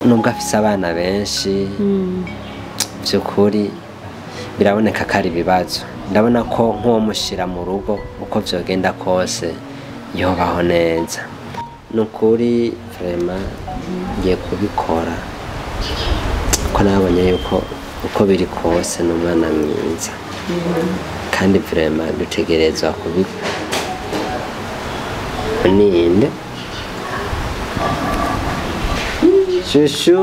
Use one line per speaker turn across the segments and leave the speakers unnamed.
nubwo afise abana benshi by'ukuri biraboneka ko ari ibibazo. Ndabona ko nk'uwo mushira mu rugo uko vyogenda kose yobaho neza. Nukuri vraiment ngiye kubikora ko nabonye yuko uko biri kose n'umwana mwiza kandi vraiment dutegerezwa kubikora. Ninde shushu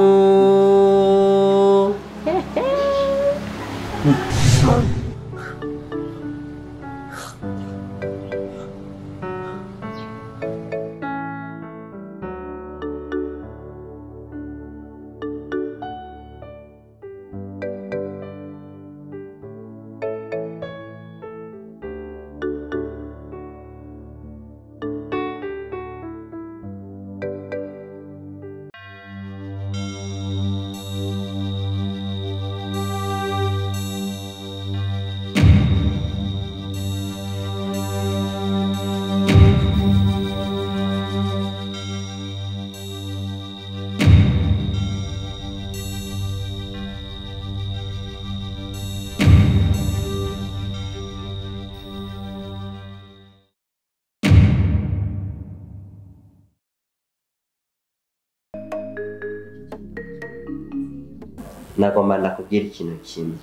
nagomba ndakubwira ikintu kimwe.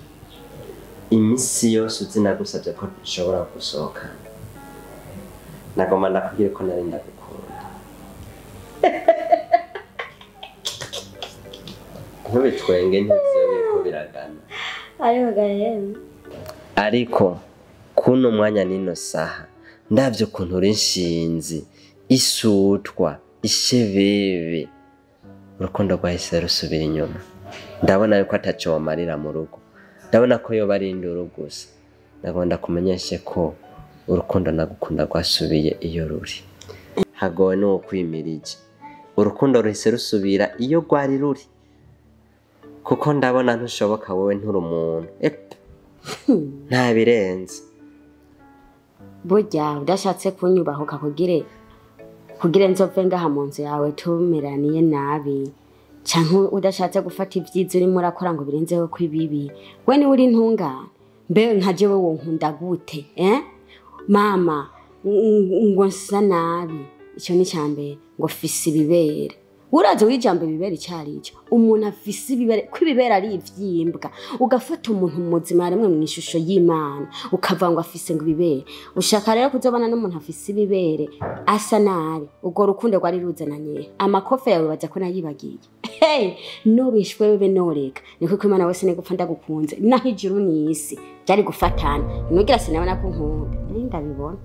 Imisi yose uzi nagusabye ko nshobora gusohoka, nagomba ndakubwira ko nari ndagukunda. Ntubitwenge ntibyo biriko biragana. Ariko kuno mwanya nino saha ndavye ukuntu uri nshinzi, isutwa, ishebebe, urukundo rwahise rusubira inyuma. Ndabona yuko ataco wamarira mu rugo, ndabona ko yoba ari induru gusa. Ndagomba kumenyeshe ko urukundo nagukunda rwasubiye iyo ruri. Hagowe no kwimirije, urukundo ruhise rusubira iyo rwari ruri, kuko ndabona ntushoboka wowe nturi umuntu. Nta birenze.
Burya udashatse kunyubahuka kugire nzove ngaha mu nzu yawe tumeraniye nabi, canke udashatse gufata ivyiza urimo urakora ngo birenzeho kwibibi, we ni uri ntungane. Mbe nka jewe wo nkunda gute mama ngo nsa nabi? Ico ni cyambere ngo fisi ibibere. Uraje wijambe ibibere cyarico, umuntu afise ibibere kwibibera ari ivyimbwa, ugafata umuntu muzima rimwe mu ishusho y'Imana ukava ngo afise ngo ibibere. Ushaka rero kuzobana n'umuntu afise ibibere asa nabi, ubwo rukundo rwari ruzananye amakofe yawe baza ko nayibagiye. No bishwe bebe noreka, niko ko Imana wese negupfa ndagukunze, naho ijuru n'isi byari gufatana. Nugira sinabona ko nkunda, ndabibona.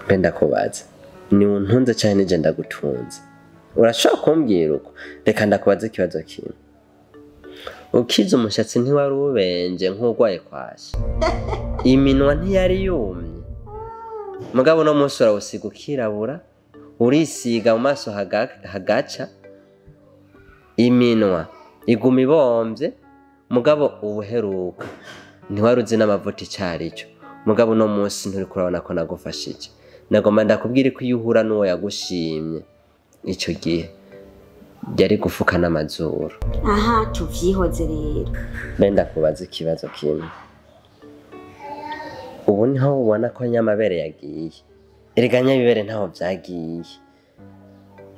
Benda kubaza ni untunze cyane je ndagutunze. Urashobora kumbwira uko? Reka ndakubaza ikibazo kimwe. Ukiza umushatsi ntiwari ubenje nk'urwaye kwashi, iminwa ntiyari yumye, mugabo no munsi urawusiga ukirabura, urisiga mu maso hagaca, iminwa iguma ibomvye, mugabo ubuheruka ntiwari uzi n'amavuta icarico, mugabo no munsi nturi kurabona ko nagufashije. Nagomba ndakubwira ko iyo uhura n'uwo yagushimye ico gihe byari gufuka n'amazuru.
Aha tuvyihoze rero.
Benda kubaza ikibazo kimwe. Ubu niho ubona ko nyamabere yagiye. Erega nyabibere ntaho vyagiye,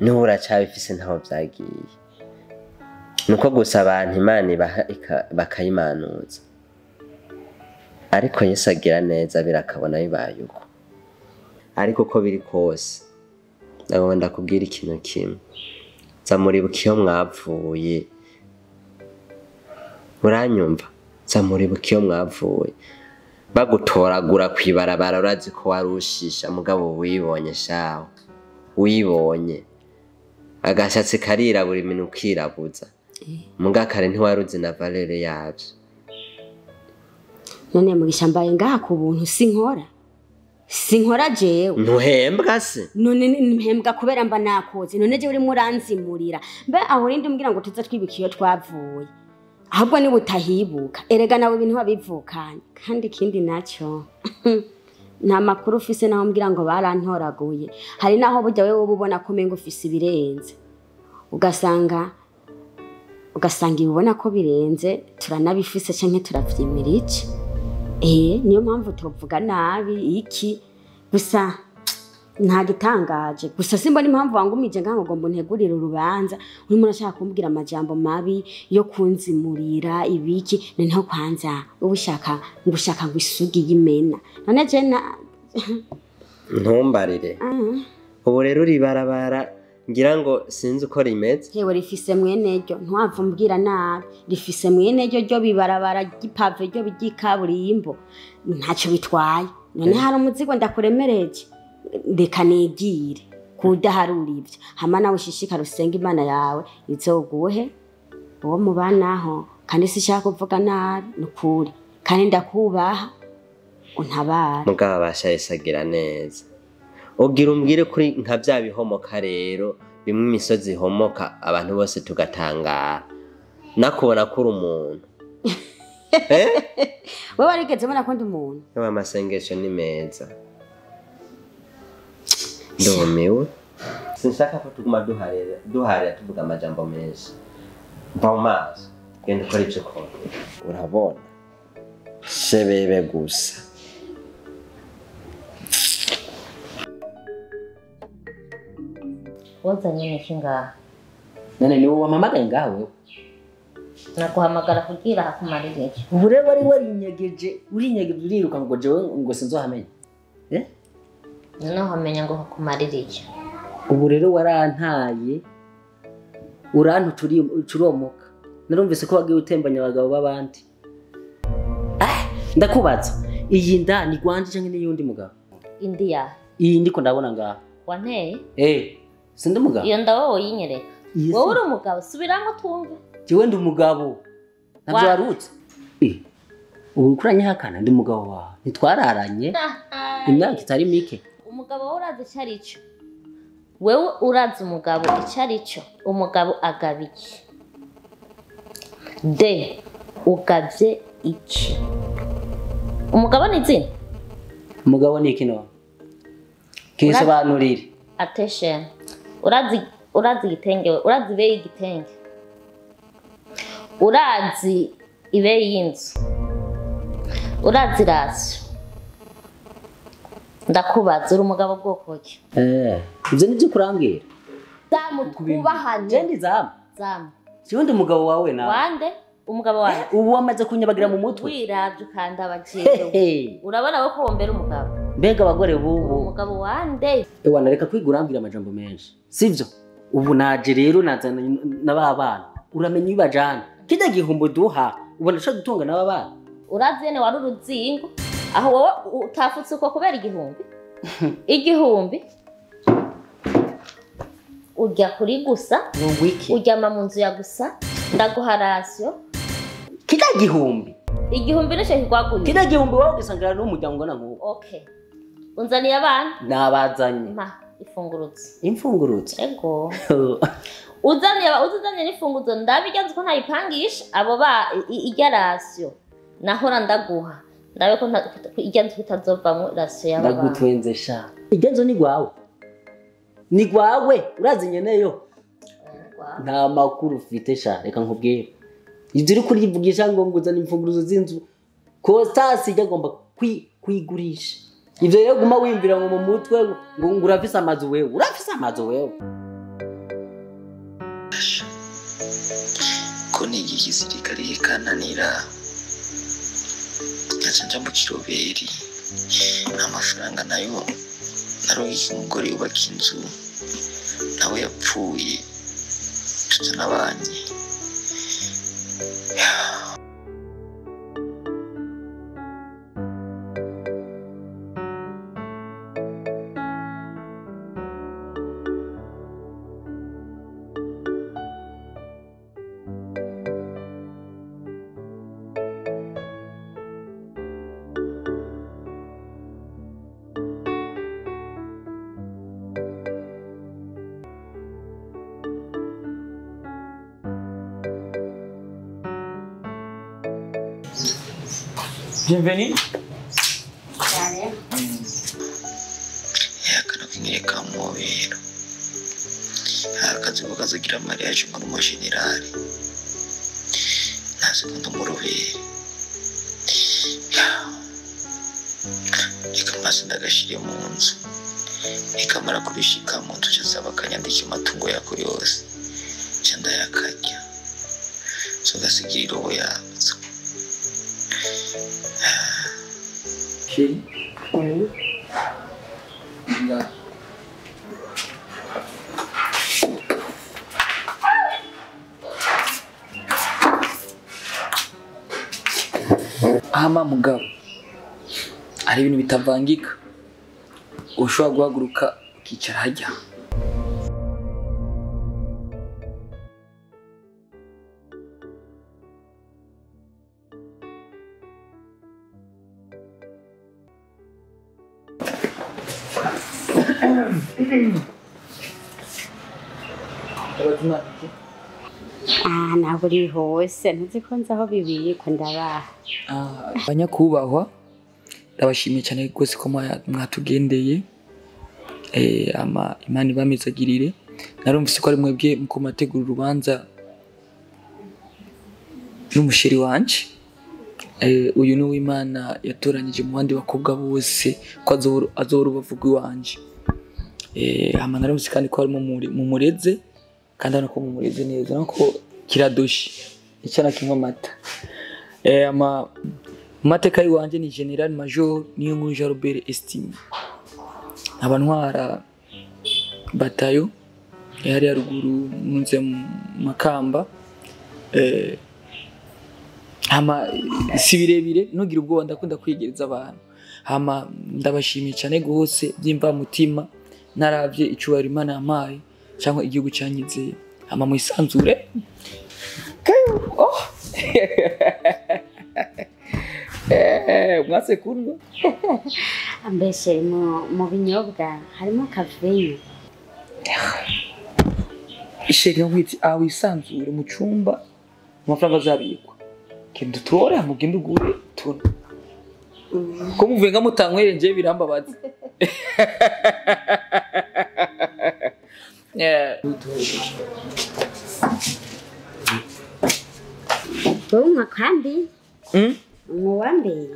niho uracabifise ntaho vyagiye. Nuko gusa abantu Imana bakayimanuza, ariko Yesu agira neza birakabona bibaye uko. Ariko uko biri kose nagomba ndakubwira ikintu kimwe. Zamuribuka iyo mwapfuye, uranyumva? Zamuribuka iyo mwapfuye bagutoragura kwibarabara, urazi ko warushisha, mugabo wibonye shaho, wibonye agashatsi karirabura iminu kirabuza, mugakare ntiwaruzi na valere yavyo.
None mugisha mbaye ngaha ku buntu sinkora jewe.
Ntuhembwa se?
None mpembwa kubera mba nakoze. None je uri muranzimurira, mbe aho rindi umbwira ngo tuza twibikiyo twavuye, ahubwo ni butahibuka. Erega nawe ibintu babivukanye, kandi kindi naco nta makuru ufise naho mbwira ngo barantoraguye. Hari naho burya wewe ubona ko mengo ufise ibirenze, ugasanga ugasanga ibibona ko birenze turanabifise canke turavyimira iki niyo mpamvu tuvuga nabi iki gusa nta gitangaje gusa simbona impamvu wangumije ngango ngo ntegurire urubanza urimo urashaka kumbwira amajambo mabi yo kunzimurira ibiki noneho kwanza ubushaka ngushaka ngwisugi y'imena none je
ntumbarire ubu rero ribarabara ngira ngo sinzi uko rimeze
hewe rifise mweneryo ntwavumbwira nabi rifise mweneryo ryo bibarabara gipave ryo bigikaburimbo ntaco bitwaye none hari umuzigo ndakuremereje reka nigire kudaharura ivyo hama nawe ushishikara usenga imana yawe izoguhe uwo mubanaho kandi sishaka kuvuga nabi nukuri kandi ndakubaha untabara
mugabo bashayisagira neza ugira umbwire kuri nka bya bihomoka rero bimwe imisozi ihomoka abantu bose tugatangara nakubona kuri umuntu
wewe warigeze ubona ko ndi umuntu
yewe amasengesho ni meza ndumiwe sinshaka ko tuguma duharira tuvuga amajambo menshi mva mu maso genda ukora ivyo ukora urabona shebebe gusa
wazanye iki ngaha
none ni wowe wampamagaye ngaha wewe
naguhamagara kugira hakumarire iki
ubu rero wari warinyegeje uriruka ngo jewe ngo sinzohamenya
noneho hamenya ngo hakumarire iki
ubu rero warantaye urantucuromoka narumvise ko wagiye utembanya abagabo b'abandi ndakubaza iyi nda ni gwanje canke n'iyundi mugabo
indi yahe
iyi ndiko ndabona ngaha
wanteye
sindi umugabo
iyo nda wowe yinyereka wowe uri umugabo subiramwo twumve
jewe ndi umugabo navyo warutse ubu kuranyihakana ndi umugabo wawe ntitwararanye imyaka itari mike
umugabo wowe urazi ico arico wewe urazi umugabo ico arico umugabo agaba iki ugavye iki umugabo ni izina
umugabo ni iki none kinsobanurire
attention urazi igitenge urazi ibe y'igitenge urazi ibe y'inzu urazi rasyo ndakubaza uri umugabo bwoko ki
ivyo nivyo kurambwira
zamu twubahanye
jendi zamu jewe ndi umugabo wawe nawe
wande umugabo wawe
ubu wamaze kunyabagira mu mutwe
wiravye ukanda abajeje urabona ko wombera umugabo
mbega abagore bubu
umugabo wande
ewana reka kwiga urambwira amajambo menshi sivyo ubu naje rero nazana n'ababana uramenya ibajana kijya gihumbo duha ubona cyo gutunga n'ababana
urazi yene wari uruzingo aho wowe utafutse uko kubera igihumbi ujya kuri gusa ujyama mu nzu ya gusa ndaguha rasyo
kijya gihumbi
nicyo kigwaguye
kijya gihumbi wowe ugisangana n'umuryango ungana nk'uwo
okay unzaniye abana
nabazanye imfungurutse
ego uzanye n'ifunguzo ndabigenze ko ntayipangisha abo ijya rasyo nahora ndaguha ndabe ko igenze bitazovamwo rasyo y'abana
ndagutwenze sha igenzo ni gwawe urazi nyeneyo nta makuru ufite sha reka nkubwire ivyo uri kurivugisha ngo nguzana imfunguruzo z'inzu Constance ijya agomba kwigurisha ivyo rero guma wimvira ngo mu mutwe ngo urafise amazu wewe
ko nigi gisirikare yikananira nkaca mu kiroberi amafaranga nayo naroye umugore yubaka inzu nawe yapfuye tutanabanye
Bienvenue.
yakana kunyereka mubiro akazi ko kazagira mariage ngo n'umujenerali sekunda umurobere reka maze ndagashire mu nzu nikamara kubishika mu nzu cyasaba akanyandika amatungo yakuri yose nca ndayakarya so gasigira irobo yazo
Chérie. Hama mugabo, hari ibintu bitavangika ushobora guhaguruka ukicara hajya.
ntabwo uri hose ntuzi ko nzi aho bibikwa ndabaha.
Banyakubahwa ndabashimiye cyane rwose ko mwatugendeye Imana ibamezagirire. Narumvise ko ari mwebwe muko mategura urubanza n'umusheri wanje. Uyu ni w'Imana yatoranyije mu bandi bakobwa bose ko azora ubavuga iwanje. Narumvise kandi ko ari mu mureze kandi anako mu mureze neza nako kiradoshi icyana kimwe amata. Mateka yiwanje ni General Major niyo nkuru Jean Robert Estime. Abantwara batayo yari ya ruguru munze Makamba. Si birebire nugira ubwoba ndakunda kwigereza abantu. Ndabashimiye cyane gose byimva mutima naravye icyubahiro Imana yampaye cyangwa igihugu cyanyizeye. Mwisanzure. Mwase kunywa
Ambeshe mu binyobwa harimo kafeine.
Isheri nkwiti wisanzure mu cyumba amafaranga azabikwa kindi tore amugende ugure tuna ko muvenga mutankwere nje birambabaza.
Bunga kandi muwambe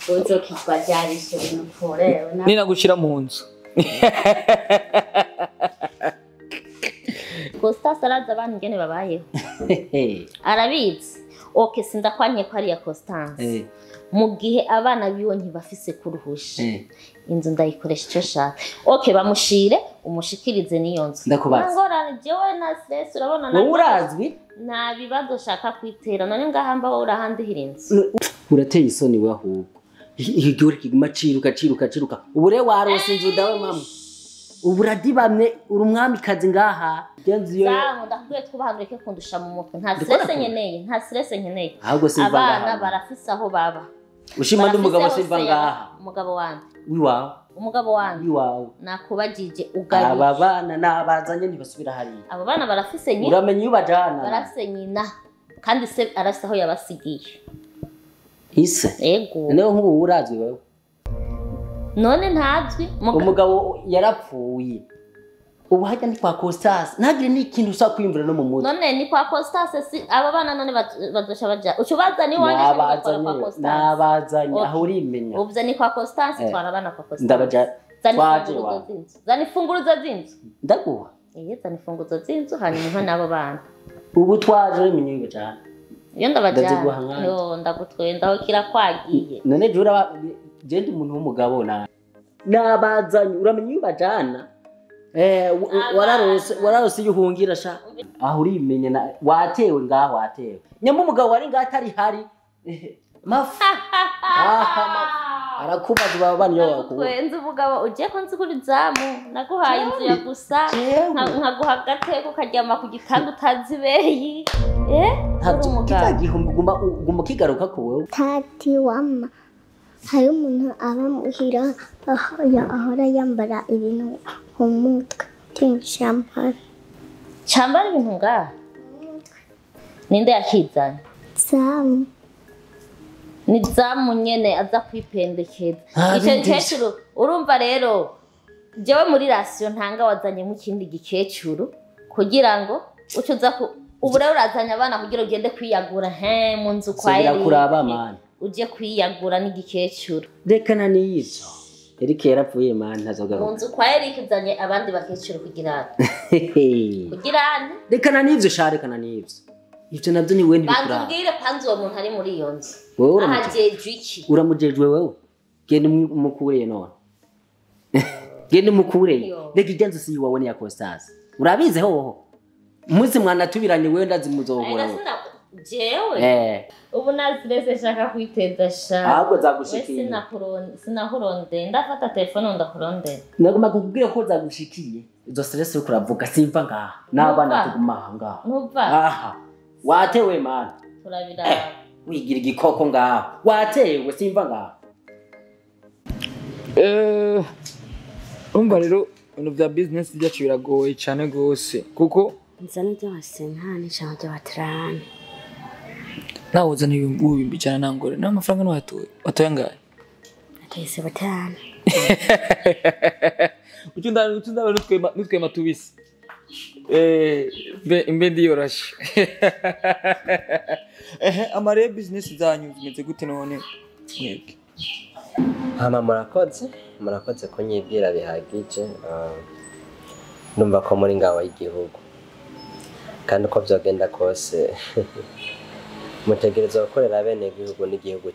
uzo kitwa jarisho n'ukore
nina gushira mu nzu.
Constance araza abantu ngene babayeho arabizi. Okay, sindakwanye ko ari ya Constance mu gihe abana biwe ntibafise kuruhusha inzu ndayikoresha icyo shaka. Okay, bamushire umushikirize niyo nzu ngorane jewe na stress urabona na
urazwi
nta bibazo shaka kwitera none ngahamba wowe urahandihira inzu.
Urateye isoni wahubwo igihe kiguma ciruka ubu rero warose inzu dawe mama ubu uradibamye uri umwamikazi ngaha genzi yo
ndakubwiye twubahandureke kundusha mu mutwe nta stress nkeneye
ahubwo simva ngaha
abana barafise aho baba
ushima ndumugabo simva ngaha
umugabo wanje
wiwawe
umugabo wanje
wiwawe
nakubajije ugaye
aba bana nabazanye ntibasubira hariya.
abo bana barafise nyina
uramenye ubajana
barafise nyina kandi se arafise aho yabasigiye
ise
ego
neho nk'ubu urazwi wewe
none ntazwi
umugabo yarapfuye ubu hajya ni kwa Constance ntagire n'ikintu usa kwimvira no mu mutwe.
None ni kwa Constance si aba bana none badosha baja ucubaza ni wanje kwa Constance
nabazanye aho urimenya
ubza ni kwa Constance twana bana kwa Constance
ndabaja twaje wa
zani funguruzo zinzu
ndaguha
zani funguruzo zinzu hanyuma nabo bana
ubu twaje umenye cyane
iyo ndabaja yo ndagutwenda aho kira kwagiye
none jura gende umuntu w'umugabo nabazanye uramenye ubajana wararose yuhungira sha aho urimenya watewe ngaho watewe nyamba umugabo wari ngaho atari hari arakubaza baba bani yo
wakwenza umugabo uje ko nzi kuri zamu naguhaye inzu ya gusa nkaguha gateko karyama ku gitanda utazi beyi
guma kigaruka ko wewe
tati wama hari umuntu aba muhira ahora yambara ibintu ku mutwe
cyambara ibintu ngaha ninde yakizanye
zamu
ni zamu nyene aza kwipendekeza icyo gikecuru urumva rero jewe muri rasiyo ntanga wazanye mu kindi gikecuru kugira ngo ubu rero urazanye abana kugira ugende kwiyagura mu nzu kwa
kuraba mani
uje kwiyagura n'igikecuru
rekana n'ivyo Eric yarapfuye mani ntazogaruka
mu nzu kwa Eric uzanye abandi bakecuru kugira
rekana n'ivyo rekana n'ivyo ivyo navyo ni wewe ntibikura
bandubwire kwanza uwo muntu ari muri iyo nzu
wewe
ahajejwe iki
uramujejwe wewe genda mukure none genda mukure reka igenzo si wawe ni ya Constance urabize hoho muzi mwana tubiranye wewe ndazi muzohora
jewe ubu nazireze shaka kwiteza sha
ahubwo zagushikiye
sinakuronde ndafata telefone ndakuronde
nagomba kukubwira ko zagushikiye izo stress yo kuravuga simva ngaha n'abana tuguma ngaha
ntuva
aha watewe man
turabira
wigira igikoko ngaha watewe simva ngaha
umva rero ibintu bya business byacu biragoye cyane gose kuko
nzana byose ntani cyangwa by'abatrani
nawe uzana ibihumbi cyane nangore nawe amafaranga watoye angahe
atese batanu
utunda nutwema tubisi imbe ndiyorashe amare business zanyu zimeze gute none mwebwe
murakoze ko nyibwira bihagije ndumva ko muri ngaho y'igihugu kandi uko byogenda kose mutegereza gukorera bene igihugu n'igihugu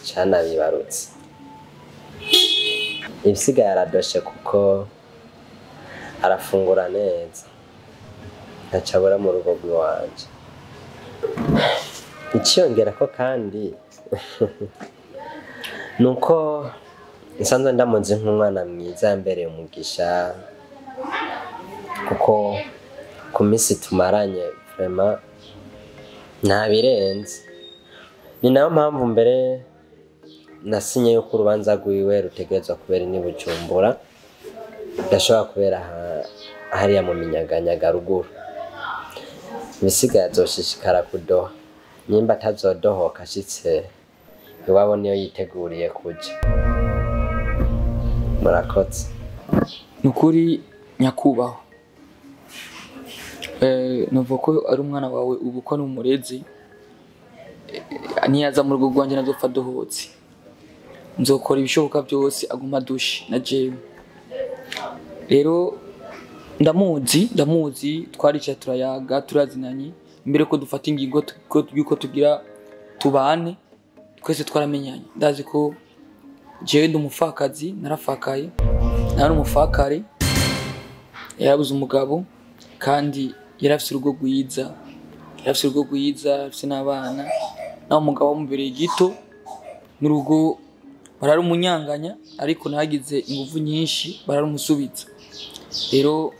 canabibarutse ibisigaye aradoshe kuko arafungura neza ntacabura mu rugo rw'iwanje ikiyongera ko kandi nuko nsanzwe ndamuzi nk'umwana mwiza yambereye umugisha kuko ku minsi tumaranye vraiment ntabirenze ni nayo mpamvu mbere nasinye yuko urubanza rwiwe rutegerezwa kubera ni Bujumbura ndashobora kubera hariya mu minyaganyaga ruguru ibisigaye azoshishikara kudoha nimba atazodohoka ashitse iwabo niyo yiteguriye kuja murakoze
nukuri nyakubahwa nuvuga ko ari umwana wawe ubu ko n'umurezi niyaza mu rugo rwanjye nazopfa dohotse nzokora ibishoboka byose aguma dushi na jewe rero ndamuzi twarica turayaga turazinanye imbere ko dufata ingingo yuko tugira tubane twese twaramenyanye ndazi ko jewe ndi umufakazi narafakaye nari umufakare yarabuze umugabo kandi yarafise urugo rwiza afise n'abana naho umugabo wamubereye gito n'urugo barari umunyanganya ariko nagize ingufu nyinshi bararumusubiza rero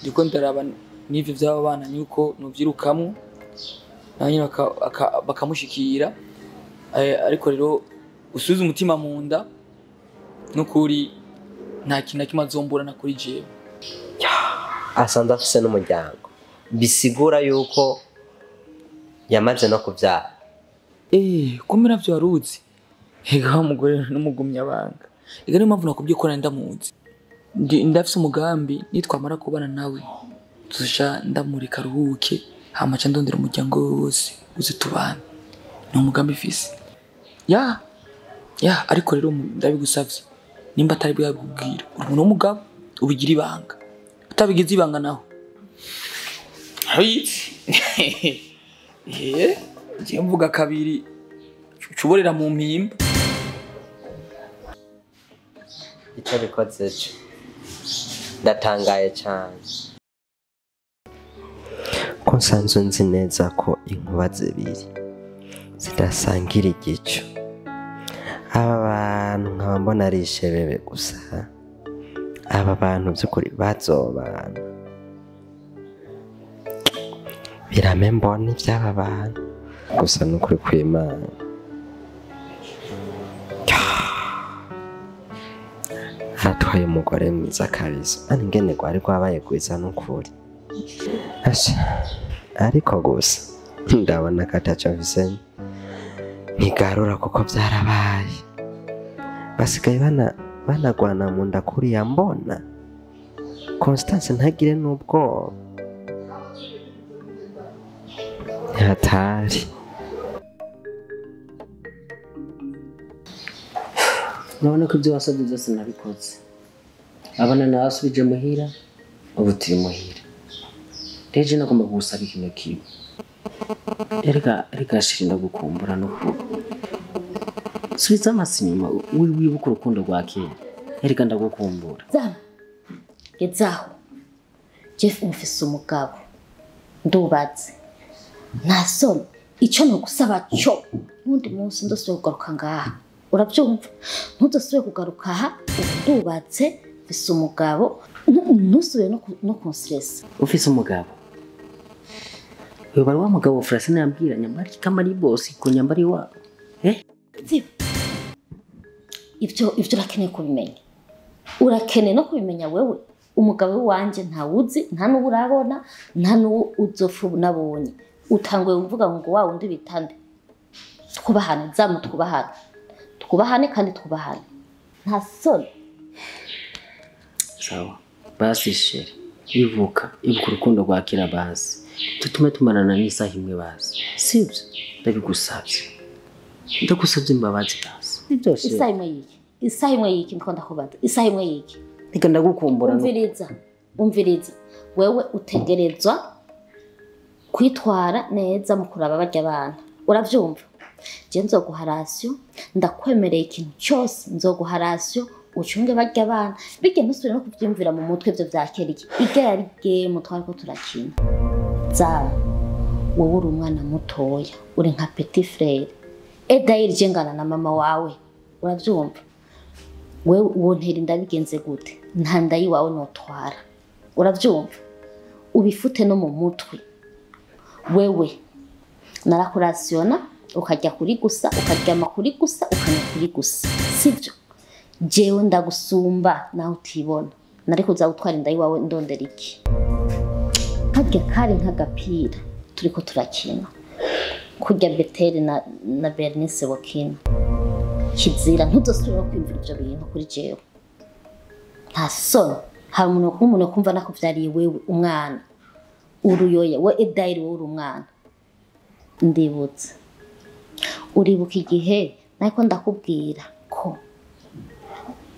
ndiko ndaraba n'ivyo by'aba bana yuko nuvyirukamwe nanyine bakamushikira ariko rero usubiza umutima mu nda n'ukuri nta kintu kimwe azomburana kuri jewe
asanzwe afise n'umuryango bisigura yuko yamaze no kuvyara
kumera vyo waruzi ega umugore n'umugumya banga ega niyo mpamvu nakubwiye ko nari ndamuzi ndafise umugambi nitwamara kubana nawe tuja ndamurika ruhuke hama ca ndondera umuryango wose uze tubane ni umugambi mfise ya ariko rero ndabigusavye nimba atari bwabwira uri umuntu w'umugabo ubigira ibanga utabigize ibanga naho ngiye mvuga kabiri cuborera mu mpimba
icyo bikoze cyo ndatangaye cyane ko nsanzwe nzi neza ko inkuba zibiri zidasangira igico aba bantu nkaba mbona ari ishebebe gusa aba bantu by'ukuri bazobana birame mbona iby'aba bantu gusa n'ukuri kw'Imana hatwaye umugore mwiza kabisa ani ngene gwari gwabaye gwiza n'ukuri ariko gusa ndabona kataca mfise ntigarura kuko byarabaye basigaye banagwana mu nda kuriya mbona Constance ntagire n'ubwoba hatari.
urabona ko ibyo wasabye byose nabikoze. Abana nabasubije muhira, ubu turi muhira. Reje nagomba gusaba ikintu kimwe. Erega shirinda gukumbura no ku. Subiza amaso inyuma wibuka urukundo rwa kera. Erega ndagukumbura.
Gezaho. Jeff mufise umugabo. Ndubatse. Nasoni icyo no gusaba cyo. Nundi munsi ndosubye kugaruka ngaha. Urabyumva? Ntudosubye kugaruka aha. Ndubatse mfise umugabo. Ntusubire no konstress.
Ufise umugabo. Wewe bari wa mugabo Francine yambwira nyambari kama ari boss ko nyambari wa.
Ibyo urakeneye kubimenya. Urakeneye no kubimenya wewe. Umugabo wanje ntawuzi, nta n'ubu urabona, nta n'ubu uzofu nabonye. Utanguye kuvuga ngo wa wundi bitande. Twubahane, twubahane. Twubahane kandi twubahane. Nta soni.
Sawa. Basi sheri. Ivuka urukundo rwa kera basi. Tutume tumarana n'isaha imwe basi. Sibyo? Ndabigusabye. Ndagusabye imbabazi basi. Ibyo sheri.
Isaha imwe yiki? Isaha imwe yiki ndiko ndakubaza. Isaha imwe yiki?
Reka ndagukumbura.
Umviriza. Wewe utegerezwa kwitwara neza mu kuraba barya abana. Uravyumva? Je nzoguha ratio, ndakwemereye ikintu cyose nzoguha ratio, ucunge barya abana. Bige ntusubire no kuvyumvira mu mutwe byo vyakera iki. Ige yari game twariko turakina. Wowe uri umwana mutoya, uri nka petit frère. Edayiri jengana na mama wawe. Uravyumva? Wewe wontera ndabigenze gute? Nta ndayi wawe notwara. Uravyumva? Ubifute no mu mutwe. Wewe narakurasiona ukajya kuri gusa, ukaryama kuri gusa, ukanya kuri gusa. Sibyo? Jewe ndagusumba naho utibona. Nariko uzagutwara indayi wawe ndondera iki? Harya kari nk'agapira turiko turakina. Kurya Beteri na Bernice wakina. Kizira ntuzosubira kwimvira ibyo bintu kuri jewe. Nta soni. Hari umuntu kumva nakuvyariye wewe umwana. Uruyoya we Edayiri wowe uri umwana. Ndibutse. Uribuka igihe nako ndakubwira ko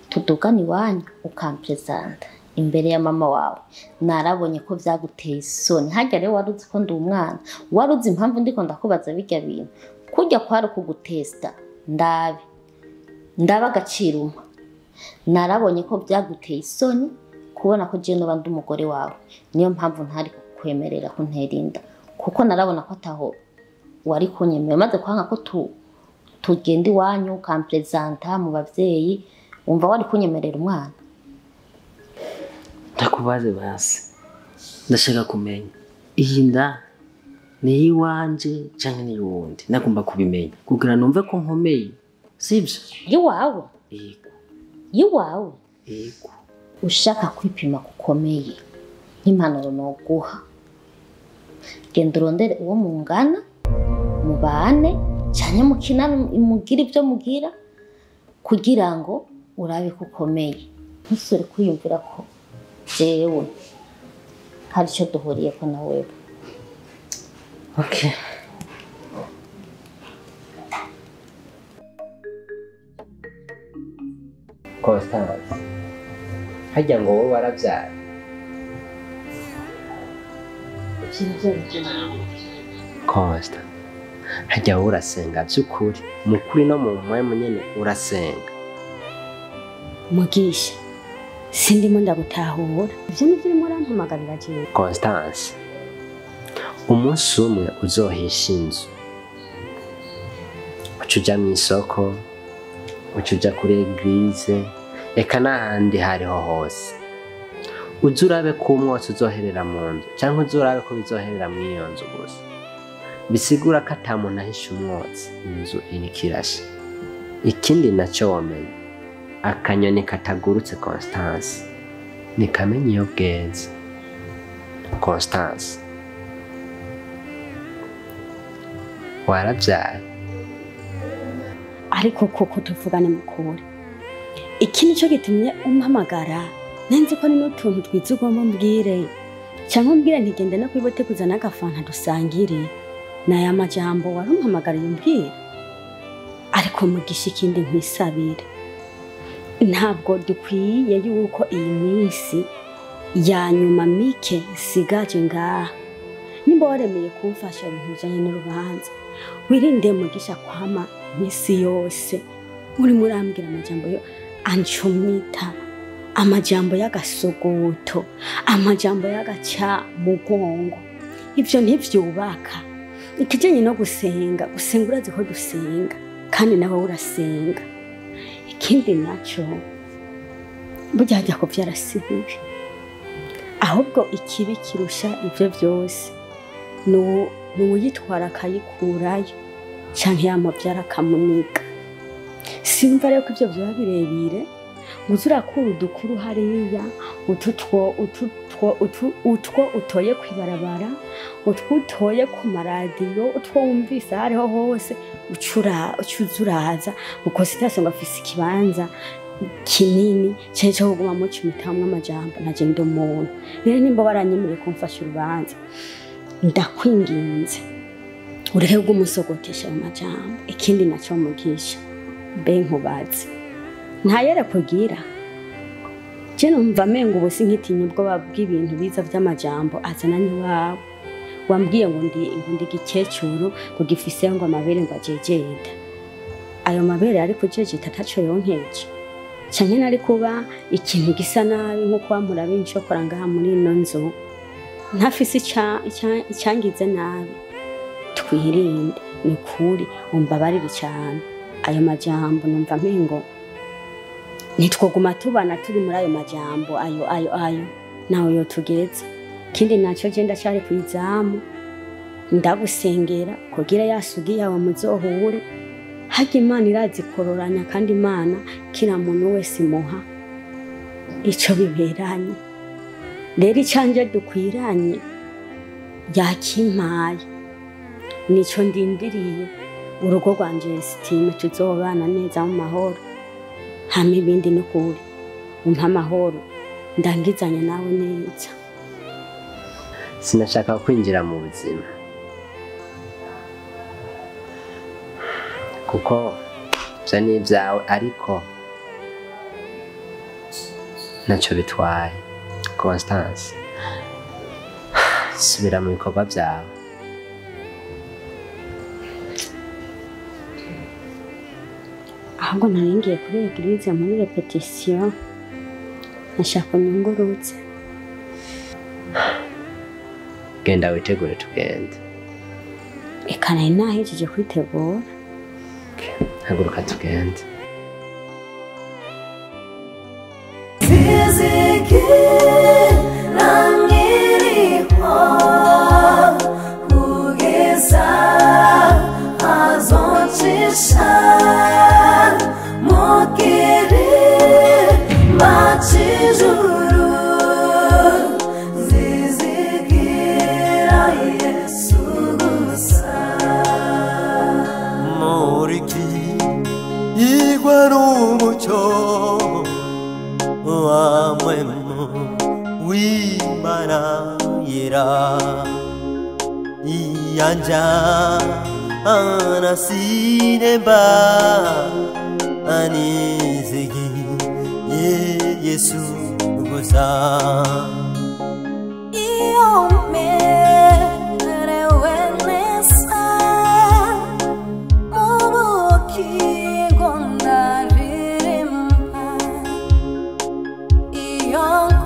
tudugana iwanyu ukampresenta imbere ya mama wawe. Narabonye ko vyaguteye isoni. Harya rero waruzi ko ndi umwana. Waruzi impamvu ndiko ndakubaza bijya bintu. Kujya kwari kugutesta ndaba agaciro. Narabonye ko byaguteye isoni kubona ko je no bandi umugore wawe. Niyo mpamvu ntari kukwemerera ko nterinda. Kuko narabona ko ataho wari kunyemera maze kwanga ko tugenda iwanyu ukampresenta mu bavyeyi. Umva wari kunyemerera umwana.
Ndakubaze basi. Ndashaka kumenya. Iyi nda ni iwanje canke ni wundi. Nagomba kubimenya kugira numve ko nkomeye. Sibyo?
Yiwawe.
Yego.
Yiwawe.
Yego.
Ushaka kwipima kukomeye. Impanuro no guha. Genda urondere uwo mungana, mubane, cyane mukina mugira ibyo mugira kugira ngo urabe kukomeye. Ntusore kwiyumvira ko jewe hari icyo duhuriye ko na wewe.
Okay.
Constance. Hajya ngo wowe warabyara. Constance. Hajya wowe urasenga by'ukuri. Mukuri no mu mwemu nyene urasenga.
Mugisha. Sindimo ndagutahura. Ivyo ni byo murampamagarira je.
Constance. Umunsi umwe uzohisha inzu. Ucuja mu isoko. Ucuja kuri eglise. Eka n'ahandi hariho hose. Uzurabe ko umwotsi uzoherera mu nzu cyangwa uzurabe ko bizoherera mu iyo nzu gusa. Bisigura ko ata muntu ahisha umwotsi inzu irikirashe. Ikindi nacyo wamenye, akanyoni katagurutse Constance nikamenye iyo bweze. Constance, warabyaye.
Ariko koko tuvugane mukuri. Iki nicyo gitumye umpamagara. Nenze ko nino tuntu twiza ugomba mbwire. Cyangwa mbwira ntigende no kwibote kuzana agafanta dusangire. naya majambo warumpamagariye umbwira ariko mugisha ikindi nkwisabire ntabwo dukwiye yuko iyi minsi ya nyuma mike sigaje ngaha nimba waremeye kumfasha ibintu bijanye n'urubanza wirinde mugisha kwama misi yose muri murambwira amajambo yo ancumita amajambo y'agasogoto amajambo y'agaca mugongo ivyo ntivyubaka ikijanye no gusenga urazi ko dusenga kandi nawe urasenga ikindi naco burya hajya ko vyarasibiwe ahubwo ikibi kirusha ivyo vyose n'uyitwara akayikurayo canke yamuvyara akamuniga simva rero ko ivyo vyoba birebire ngo urakura udukuru hariya utwo utoye kwibarabara utwo utoye ku maradiyo utwo wumvise hariho hose ucuzuraza uko sitasiyo ngo afise ikibanza kinini cyane cyo kuguma mu cyumutamwe amajambo naje ndi umuntu rero nimba waranyemereye kumfasha urubanza ndakwinginze ureke gumusogotesha ayo majambo ikindi nacyo mugisha mbe nkubaze ntayere kugira je numva mengo ubusi nkitinya ubwo babw'ibintu biza vy'amajambo azananye iwawe wambwiye ngo ndi gikecuru ngo gifise ngo amabere ngo ajejeda ayo mabere ari kujejeta ataco yonkeje canke nari kuba ikintu gisa nabi nko kwampura binshokora ngaha muri ino nzu ntafise icyangize nabi twirinde ni kuri umbabarire cyane ayo majambo numva mengo nitwoguma tubana turi muri ayo majambo ayo nawe yo tugeze kindi naco je ndacari kwizamu ndagusengera kugira yasugi yawe muzohure hajya Imana irazikororanya kandi Imana kira muntu wese imuha ico biberanye rero icanje dukwiranye yakimpaye nico ndindiriye urugo rwanje sitime tuzobana neza mu mahoro hama ibindi n'ukuri umpa amahoro ndangizanye nawe neza
sinashaka kwinjira mu buzima kuko byo ni ibyawe ariko ntacyo bitwaye constance subira mu bikorwa byawe
ahubwo naringiye kuri eglise muri repetition nashaka nyungurutse
genda witegure tugende
eka nari nahejeje kwitegura
haguruka tugende
Yanja anasineba anizegi Yesu gusa
Young